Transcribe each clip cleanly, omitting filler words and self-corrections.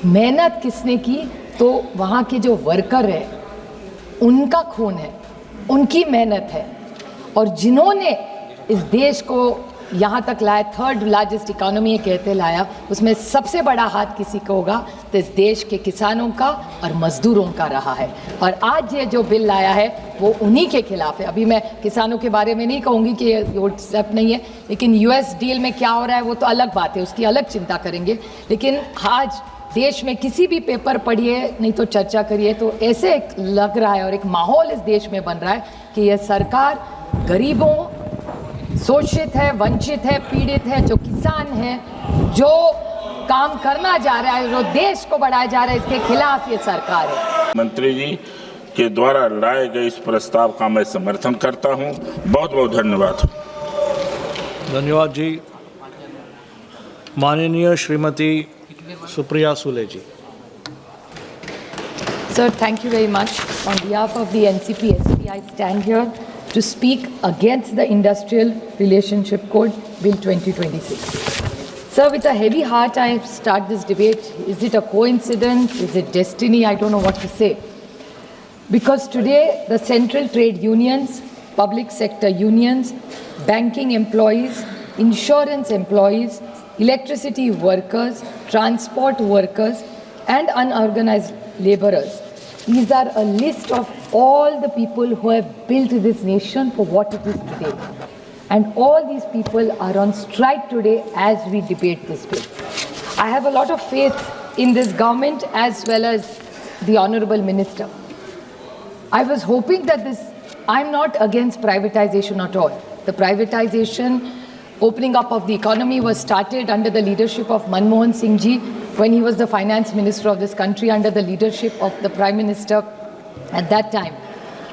मेहनत किसने की? तो वहाँ के जो वर्कर है उनका खून है, उनकी मेहनत है, और जिन्होंने इस देश को यहाँ तक लाया, थर्ड लार्जेस्ट इकोनॉमी ये कहते लाया, उसमें सबसे बड़ा हाथ किसी का होगा तो इस देश के किसानों का और मजदूरों का रहा है। और आज ये जो बिल लाया है वो उन्हीं के खिलाफ है। अभी मैं किसानों के बारे में नहीं कहूँगी कि ये व्हाट्सएप नहीं है, लेकिन यूएस डील में क्या हो रहा है वो तो अलग बात है, उसकी अलग चिंता करेंगे। लेकिन आज देश में किसी भी पेपर पढ़िए नहीं तो चर्चा करिए तो ऐसे लग रहा है और एक माहौल इस देश में बन रहा है कि यह सरकार गरीबों, शोषित है, वंचित है, पीड़ित है, जो किसान है, जो काम करना जा रहा है, जो देश को बढ़ाया जा रहा है, इसके खिलाफ ये सरकार है। मंत्री जी के द्वारा लाए गए इस प्रस्ताव का मैं समर्थन करता हूं। बहुत बहुत धन्यवाद। धन्यवाद जी। माननीय श्रीमती सुप्रिया सुले जी। Sir, thank you very much. On behalf of the NCP-SP, I stand here to speak against the Industrial Relationship Code Bill 2026. Sir, with a heavy heart, I start this debate. Is it a coincidence? Is it destiny? I don't know what to say. Because today, the central trade unions, public sector unions, banking employees, insurance employees, electricity workers, transport workers, and unorganized laborers. These are a list of all the people who have built this nation for what it is today. And all these people are on strike today as we debate this bill. I have a lot of faith in this government as well as the Honorable Minister. I was hoping that I'm not against privatization at all. The privatization, opening up of the economy was started under the leadership of Manmohan Singh ji when he was the finance minister of this country, under the leadership of the Prime Minister at that time.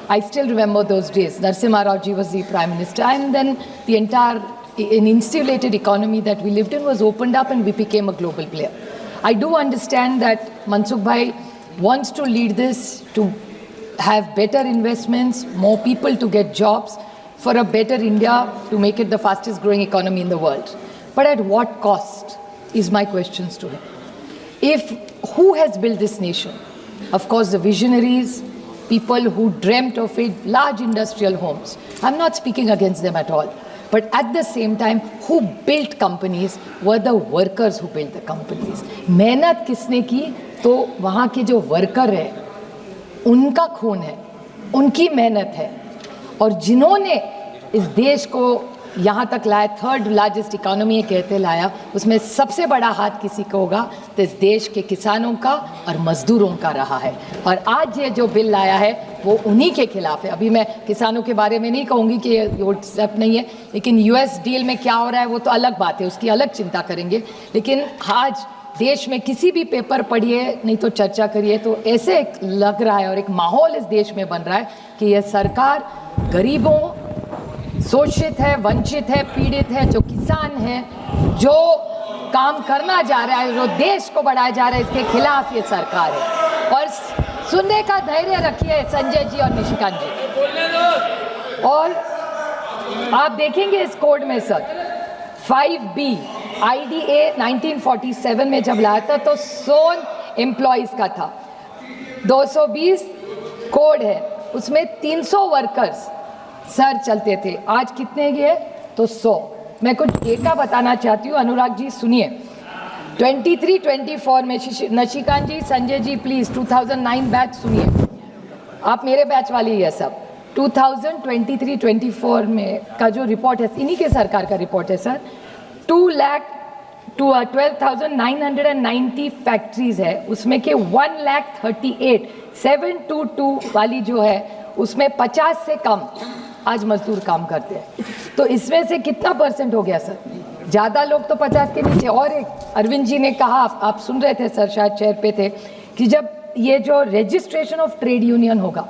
I still remember those days. Narasimha Rao ji was the Prime Minister, and then the entire insulated economy that we lived in was opened up and we became a global player. I do understand that Mansukh Bhai wants to lead this to have better investments, more people to get jobs, for a better India, to make it the fastest growing economy in the world. But at what cost is my questions to him. Who has built this nation? Of course, the visionaries, people who dreamt of it, large industrial homes. I'm not speaking against them at all. But at the same time, who built companies were the workers who built the companies. मेहनत किसने की? तो वहाँ के जो worker है, उनका खून है, उनकी मेहनत है, और जिन्होंने इस देश को यहाँ तक लाया, थर्ड लार्जेस्ट इकोनॉमी ये कहते लाया, उसमें सबसे बड़ा हाथ किसी का होगा तो इस देश के किसानों का और मजदूरों का रहा है। और आज ये जो बिल लाया है वो उन्हीं के खिलाफ है। अभी मैं किसानों के बारे में नहीं कहूँगी कि ये व्हाट्सएप नहीं है, लेकिन यूएस डील में क्या हो रहा है वो तो अलग बात है, उसकी अलग चिंता करेंगे। लेकिन आज देश में किसी भी पेपर पढ़िए नहीं तो चर्चा करिए तो ऐसे लग रहा है और एक माहौल इस देश में बन रहा है कि यह सरकार गरीबों, शोषित है, वंचित है, पीड़ित है, जो किसान है, जो काम करना जा रहा है, जो देश को बढ़ाया जा रहा है, इसके खिलाफ ये सरकार है। और सुनने का धैर्य रखिए संजय जी और निशिकांत जी। और आप देखेंगे इस कोड में सर 5B IDA 1947 में जब लाया था तो सोन एम्प्लॉइज का था, 220 कोड है, उसमें 300 वर्कर्स सर चलते थे। आज कितने गए? तो 100। मैं कुछ डेटा बताना चाहती हूँ, अनुराग जी सुनिए। 23-24 में नशिकांत जी, संजय जी प्लीज 2009 बैच सुनिए, आप मेरे बैच वाली है सब। 2023-24 में का जो रिपोर्ट है, इन्हीं के सरकार का रिपोर्ट है सर, 12,990 फैक्ट्रीज है, उसमें के 1,38,722 वाली जो है उसमें 50 से कम आज मजदूर काम करते हैं। तो इसमें से कितना परसेंट हो गया सर? ज़्यादा लोग तो 50 के नीचे। और एक अरविंद जी ने कहा, आप सुन रहे थे सर, शायद चेयर पे थे, कि जब ये जो रजिस्ट्रेशन ऑफ ट्रेड यूनियन होगा,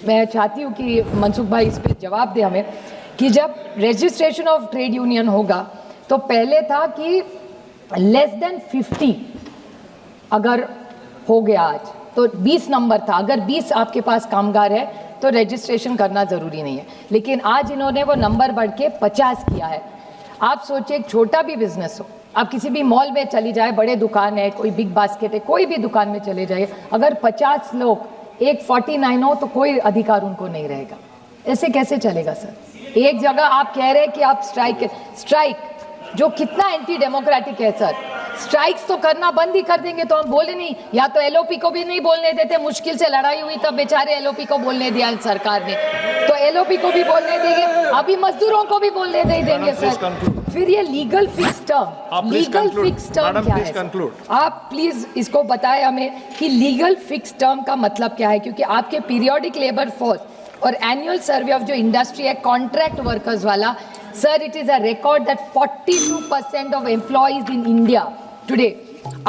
मैं चाहती हूँ कि मनसुख भाई इस पर जवाब दे हमें, कि जब रजिस्ट्रेशन ऑफ ट्रेड यूनियन होगा तो पहले था कि लेस देन 50 अगर हो गया आज तो 20 नंबर था, अगर 20 आपके पास कामगार है तो रजिस्ट्रेशन करना ज़रूरी नहीं है। लेकिन आज इन्होंने वो नंबर बढ़ के 50 किया है। आप सोचिए, एक छोटा भी बिजनेस हो, आप किसी भी मॉल में चली जाए, बड़े दुकान है, कोई बिग बास्केट है, कोई भी दुकान में चले जाइए, अगर 50 लोग एक 49 हो तो कोई अधिकार उनको नहीं रहेगा। ऐसे कैसे चलेगा सर? एक जगह आप कह रहे हैं कि आप स्ट्राइक जो कितना एंटी डेमोक्रेटिक है सर, स्ट्राइक्स तो करना बंद ही कर देंगे तो हम बोले नहीं, या तो एलओपी को भी नहीं बोलने देते, मुश्किल से लड़ाई हुई तब बेचारे एलओपी को बोलने दिया सरकार ने, तो एलओपी को भी बोलने देंगे, अभी मजदूरों को भी बोलने नहीं देंगे सर। फिर ये legal fix term, legal fix term क्या है? आप प्लीज इसको बताएं हमें कि लीगल फिक्स टर्म का मतलब क्या है, क्योंकि आपके पीरियोडिक लेबर फोर्स और एनुअल सर्वे ऑफ जो इंडस्ट्री है कॉन्ट्रैक्ट वर्कर्स वाला, sir it is a record that 42% of employees in India today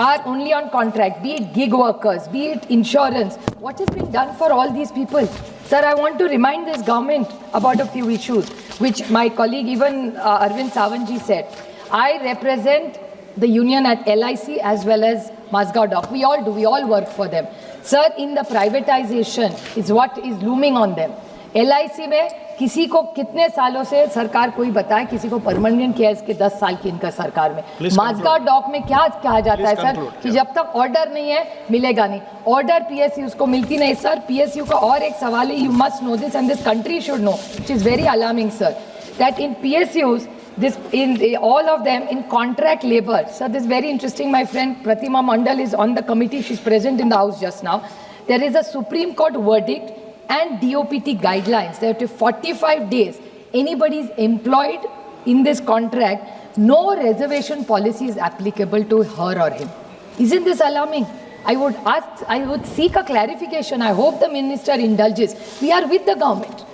are only on contract, be it gig workers, be it insurance. What has been done for all these people? Sir, I want to remind this government about a few issues which my colleague even Arvind Savantji said. I represent the union at LIC as well as Mazgaon Dock. We all do, we all work for them. Sir, in the privatization is what is looming on them. LIC में किसी को कितने सालों से सरकार कोई बताए, किसी को परमानेंट किया इसके 10 साल की इनका सरकार में। माजगांव डॉक में क्या कहा जाता है सर कि जब तक ऑर्डर नहीं है मिलेगा नहीं, ऑर्डर पीएसयू को मिलती नहीं सर। पीएसयू का और एक सवाल है, you must know this and this country should know, which is very alarming sir, that in PSUs this in all of them in contract labor. So this is very interesting. My friend Pratima Mandal is on the committee, she's present in the house just now. There is a Supreme Court verdict and DOPT guidelines that if 45 days anybody is employed in this contract, no reservation policy is applicable to her or him. Isn't this alarming? I would seek a clarification. I hope the minister indulges. We are with the government.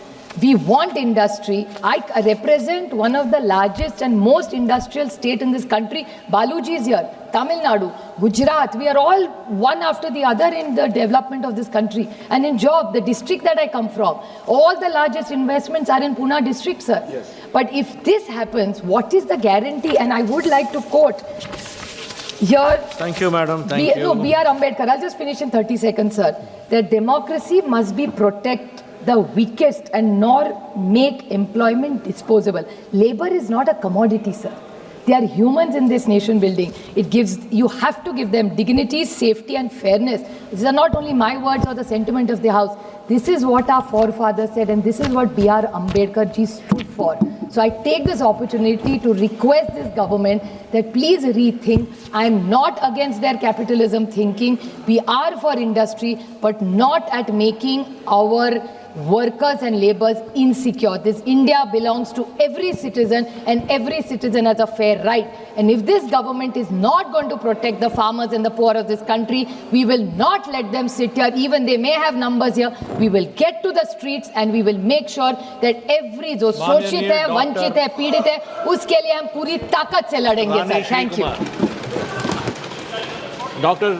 We want industry. I represent one of the largest and most industrial state in this country. Baluji is here. Tamil Nadu, Gujarat, we are all one after the other in the development of this country. And in job, the district that I come from, all the largest investments are in Pune district, sir. Yes. But if this happens, what is the guarantee? And I would like to quote here. Thank you, madam. Thank you. No, B.R. Ambedkar. I'll just finish in 30 seconds, sir. That democracy must be protect the weakest and nor make employment disposable. Labor is not a commodity, sir. They are humans in this nation building. You have to give them dignity, safety and fairness. These are not only my words or the sentiment of the house. This is what our forefathers said and this is what B.R. Ambedkar ji stood for. So I take this opportunity to request this government that please rethink. I am not against their capitalism thinking. We are for industry, but not at making our workers and laborers insecure. This India belongs to every citizen and every citizen has a fair right. And if this government is not going to protect the farmers and the poor of this country, we will not let them sit here. Even they may have numbers here. We will get to the streets and we will make sure that every जो शोषित है, वंचित है, पीड़ित है, उसके लिए हम पूरी ताकत से लड़ेंगे सर। Thank you. Dr.